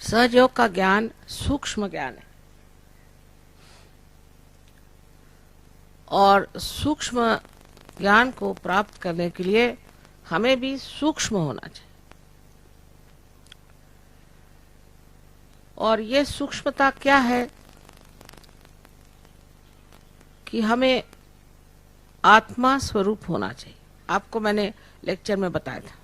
सहयोग का ज्ञान सूक्ष्म ज्ञान है और सूक्ष्म ज्ञान को प्राप्त करने के लिए हमें भी सूक्ष्म होना चाहिए। और ये सूक्ष्मता क्या है कि हमें आत्मा स्वरूप होना चाहिए। आपको मैंने लेक्चर में बताया था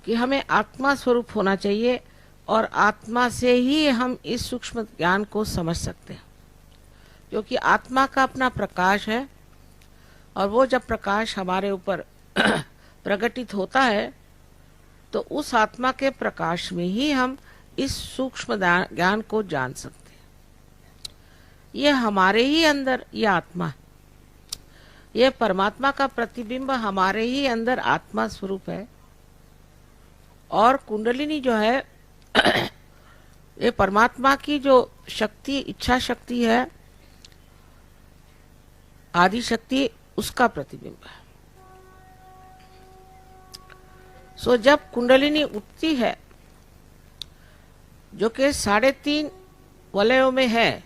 कि हमें आत्मा स्वरूप होना चाहिए और आत्मा से ही हम इस सूक्ष्म ज्ञान को समझ सकते हैं, क्योंकि आत्मा का अपना प्रकाश है और वो जब प्रकाश हमारे ऊपर प्रकटित होता है तो उस आत्मा के प्रकाश में ही हम इस सूक्ष्म ज्ञान को जान सकते हैं। ये हमारे ही अंदर ये आत्मा है, ये परमात्मा का प्रतिबिंब हमारे ही अंदर आत्मा स्वरूप है। और कुंडलिनी जो है ये परमात्मा की जो शक्ति, इच्छा शक्ति है, आदि शक्ति, उसका प्रतिबिंब है। सो जब कुंडलिनी उठती है जो कि 3.5 वलयों में है,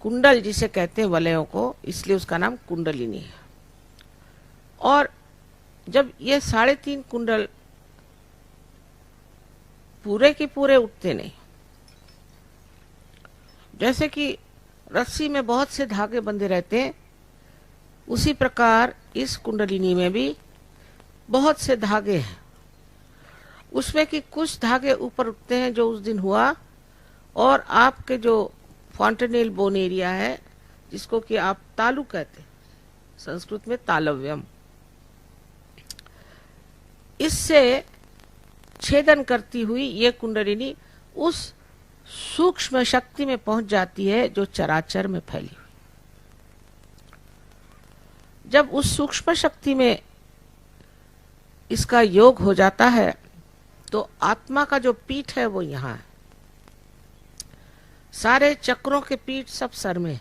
कुंडल जिसे कहते हैं वलयों को, इसलिए उसका नाम कुंडलिनी है। और जब ये 3.5 कुंडल पूरे के पूरे उठते नहीं, जैसे कि रस्सी में बहुत से धागे बंधे रहते हैं, उसी प्रकार इस कुंडलिनी में भी बहुत से धागे हैं। उसमें कि कुछ धागे ऊपर उठते हैं जो उस दिन हुआ, और आपके जो फॉन्टेनेल बोन एरिया है, जिसको कि आप तालु कहते हैं, संस्कृत में तालव्यम, इससे छेदन करती हुई ये कुंडलिनी उस सूक्ष्म शक्ति में पहुंच जाती है जो चराचर में फैली हुई। जब उस सूक्ष्म शक्ति में इसका योग हो जाता है तो आत्मा का जो पीठ है वो यहाँ है। सारे चक्रों के पीठ सब सर में,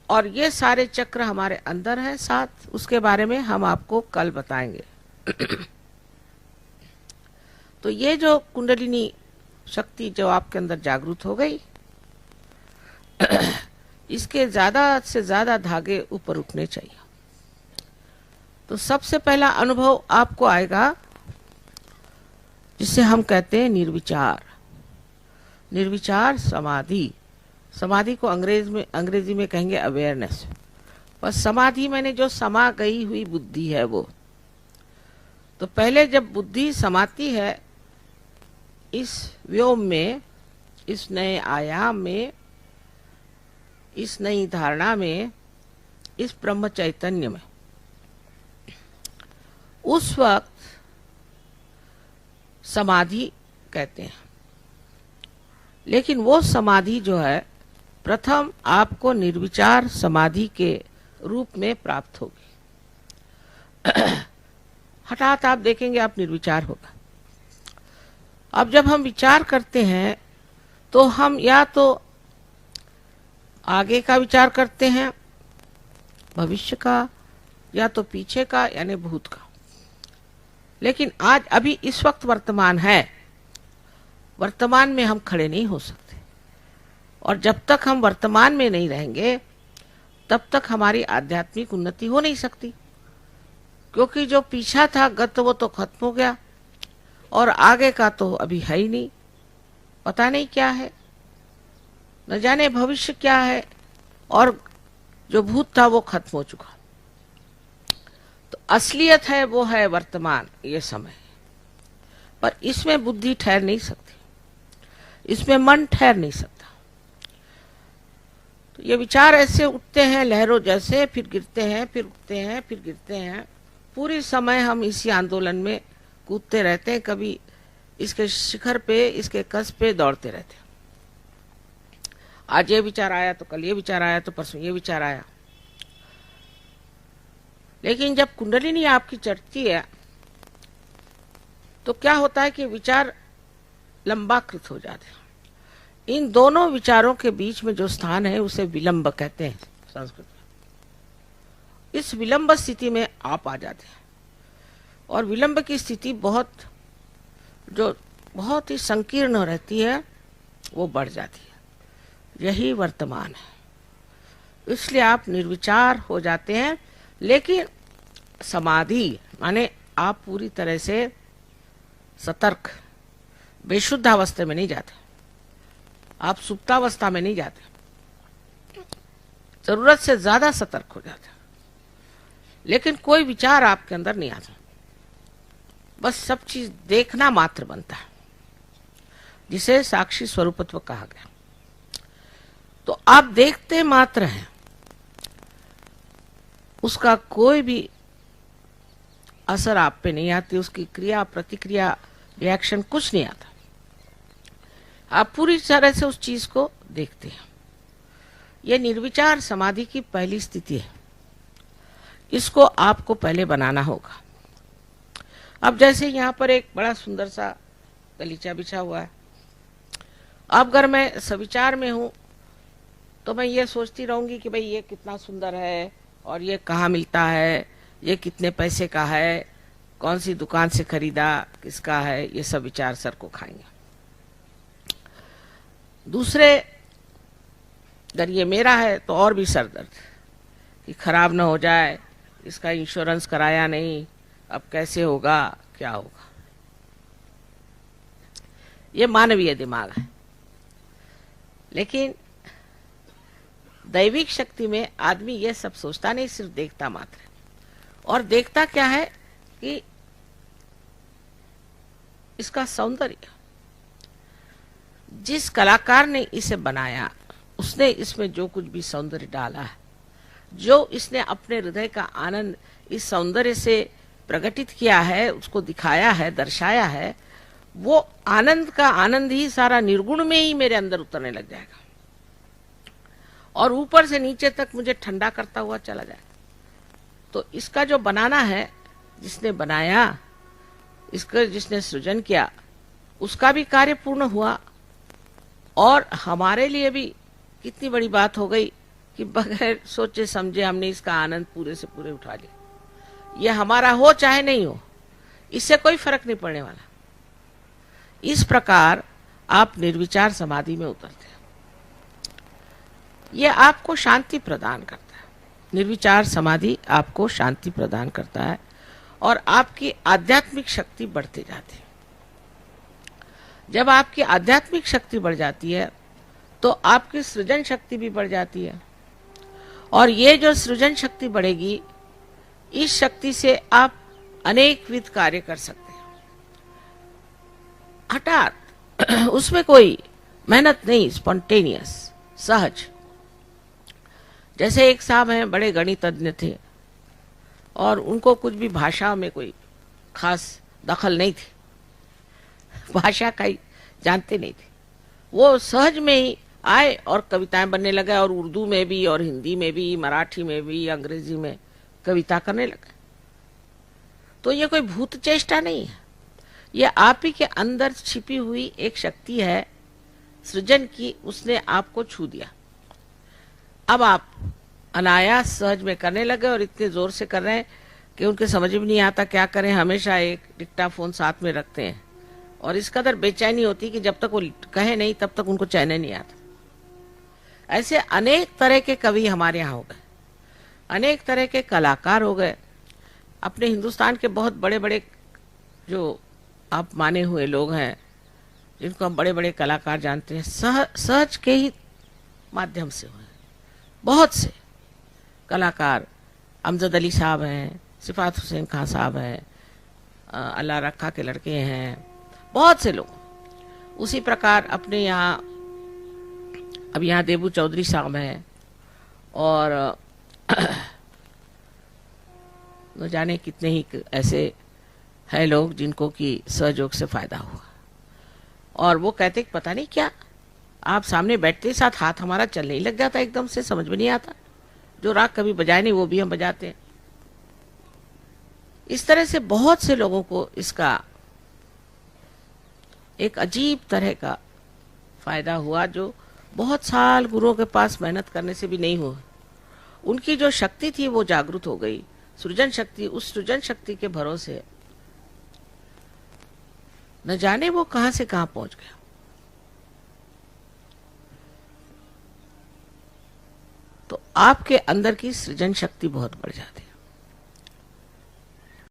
और ये सारे चक्र हमारे अंदर हैं साथ, उसके बारे में हम आपको कल बताएंगे। तो ये जो कुंडलिनी शक्ति जो आपके अंदर जागृत हो गई, इसके ज्यादा से ज्यादा धागे ऊपर उठने चाहिए। तो सबसे पहला अनुभव आपको आएगा जिसे हम कहते हैं निर्विचार। निर्विचार समाधि, समाधि को अंग्रेजी में कहेंगे अवेयरनेस। बस समाधि मैंने जो समा गई हुई बुद्धि है वो। तो पहले जब बुद्धि समाती है इस व्योम में, इस नए आयाम में, इस नई धारणा में, इस ब्रह्म चैतन्य में, उस वक्त समाधि कहते हैं। लेकिन वो समाधि जो है प्रथम आपको निर्विचार समाधि के रूप में प्राप्त होगी। हठात आप देखेंगे आप निर्विचार होगा। अब जब हम विचार करते हैं तो हम या तो आगे का विचार करते हैं, भविष्य का, या तो पीछे का यानी भूत का। लेकिन आज अभी इस वक्त वर्तमान है, वर्तमान में हम खड़े नहीं हो सकते। और जब तक हम वर्तमान में नहीं रहेंगे तब तक हमारी आध्यात्मिक उन्नति हो नहीं सकती, क्योंकि जो पीछा था गत वो तो खत्म हो गया और आगे का तो अभी है ही नहीं, पता नहीं क्या है, न जाने भविष्य क्या है, और जो भूत था वो खत्म हो चुका। तो असलियत है वो है वर्तमान, ये समय। पर इसमें बुद्धि ठहर नहीं सकती, इसमें मन ठहर नहीं सकता। तो ये विचार ऐसे उठते हैं लहरों जैसे, फिर गिरते हैं, फिर उठते हैं, फिर गिरते हैं। पूरी समय हम इसी आंदोलन में कूदते रहते हैं, कभी इसके शिखर पे, इसके कस पे दौड़ते रहते हैं। आज ये विचार आया तो कल ये विचार आया तो परसों ये विचार आया। लेकिन जब कुंडलिनी आपकी चढ़ती है तो क्या होता है कि विचार लंबाकृत हो जाते हैं। इन दोनों विचारों के बीच में जो स्थान है उसे विलंब कहते हैं संस्कृत में। इस विलंब स्थिति में आप आ जाते हैं और विलंब की स्थिति बहुत ही संकीर्ण रहती है, वो बढ़ जाती है। यही वर्तमान है। इसलिए आप निर्विचार हो जाते हैं, लेकिन समाधि माने आप पूरी तरह से सतर्क बेशुद्ध अवस्था में नहीं जाते, आप सुप्तावस्था में नहीं जाते, जरूरत से ज्यादा सतर्क हो जाते, लेकिन कोई विचार आपके अंदर नहीं आता, बस सब चीज देखना मात्र बनता है, जिसे साक्षी स्वरूपत्व कहा गया। तो आप देखते मात्र हैं, उसका कोई भी असर आप पे नहीं आती, उसकी क्रिया प्रतिक्रिया रिएक्शन कुछ नहीं आता, आप पूरी तरह से उस चीज को देखते हैं। यह निर्विचार समाधि की पहली स्थिति है, इसको आपको पहले बनाना होगा। अब जैसे यहाँ पर एक बड़ा सुंदर सा गलीचा बिछा हुआ है, अब अगर मैं सविचार में हूं तो मैं ये सोचती रहूंगी कि भाई ये कितना सुंदर है और ये कहाँ मिलता है, ये कितने पैसे का है, कौन सी दुकान से खरीदा, किसका है, ये सब विचार सर को खाएंगे। दूसरे अगर ये मेरा है तो और भी सर दर्द कि खराब ना हो जाए, इसका इंश्योरेंस कराया नहीं, अब कैसे होगा, क्या होगा। ये मानवीय दिमाग है, लेकिन दैविक शक्ति में आदमी ये सब सोचता नहीं, सिर्फ देखता मात्र है। और देखता क्या है कि इसका सौंदर्य, जिस कलाकार ने इसे बनाया उसने इसमें जो कुछ भी सौंदर्य डाला है, जो इसने अपने हृदय का आनंद इस सौंदर्य से प्रकटित किया है, उसको दिखाया है, दर्शाया है, वो आनंद का आनंद ही सारा निर्गुण में ही मेरे अंदर उतरने लग जाएगा और ऊपर से नीचे तक मुझे ठंडा करता हुआ चला जाएगा। तो इसका जो बनाना है, जिसने बनाया, इसका जिसने सृजन किया, उसका भी कार्य पूर्ण हुआ और हमारे लिए भी कितनी बड़ी बात हो गई कि बगैर सोचे समझे हमने इसका आनंद पूरे से पूरे उठा लिया। ये हमारा हो चाहे नहीं हो, इससे कोई फर्क नहीं पड़ने वाला। इस प्रकार आप निर्विचार समाधि में उतरते हैं, यह आपको शांति प्रदान करता है। निर्विचार समाधि आपको शांति प्रदान करता है और आपकी आध्यात्मिक शक्ति बढ़ती जाती है। जब आपकी आध्यात्मिक शक्ति बढ़ जाती है तो आपकी सृजन शक्ति भी बढ़ जाती है, और ये जो सृजन शक्ति बढ़ेगी, इस शक्ति से आप अनेकविध कार्य कर सकते हैं। हठात उसमें कोई मेहनत नहीं, स्पॉन्टेनियस, सहज। जैसे एक साहब हैं, बड़े गणितज्ञ थे और उनको कुछ भी भाषा में कोई खास दखल नहीं थी, भाषा का ही जानते नहीं थे। वो सहज में ही आए और कविताएं बनने लगे, और उर्दू में भी और हिंदी में भी, मराठी में भी, अंग्रेजी में कविता करने लगे। तो ये कोई भूत चेष्टा नहीं है, ये आप ही के अंदर छिपी हुई एक शक्ति है सृजन की, उसने आपको छू दिया। अब आप अनायास सहज में करने लगे और इतने जोर से कर रहे हैं कि उनके समझ में नहीं आता क्या करें। हमेशा एक डिक्टाफोन साथ में रखते हैं और इस कदर बेचैनी होती कि जब तक वो कहे नहीं तब तक उनको चैन नहीं आता। ऐसे अनेक तरह के कवि हमारे यहाँ हो गए, अनेक तरह के कलाकार हो गए। अपने हिंदुस्तान के बहुत बड़े बड़े जो आप माने हुए लोग हैं, जिनको हम बड़े बड़े कलाकार जानते हैं, सहज के ही माध्यम से हुए। बहुत से कलाकार, अमजद अली साहब हैं, सिफात हुसैन खान साहब हैं, अल्लाह रखा के लड़के हैं, बहुत से लोग। उसी प्रकार अपने यहाँ, अब यहाँ देबू चौधरी साहब हैं, और न जाने कितने ही ऐसे है लोग जिनको कि सहयोग से फायदा हुआ। और वो कहते कि पता नहीं क्या, आप सामने बैठते साथ हाथ हमारा चलने ही लग जाता, एकदम से समझ में नहीं आता, जो राग कभी बजाए नहीं वो भी हम बजाते हैं। इस तरह से बहुत से लोगों को इसका एक अजीब तरह का फायदा हुआ, जो बहुत साल गुरुओं के पास मेहनत करने से भी नहीं हुआ। उनकी जो शक्ति थी वो जागृत हो गई, सृजन शक्ति। उस सृजन शक्ति के भरोसे न जाने वो कहां से कहां पहुंच गया। तो आपके अंदर की सृजन शक्ति बहुत बढ़ जाती है।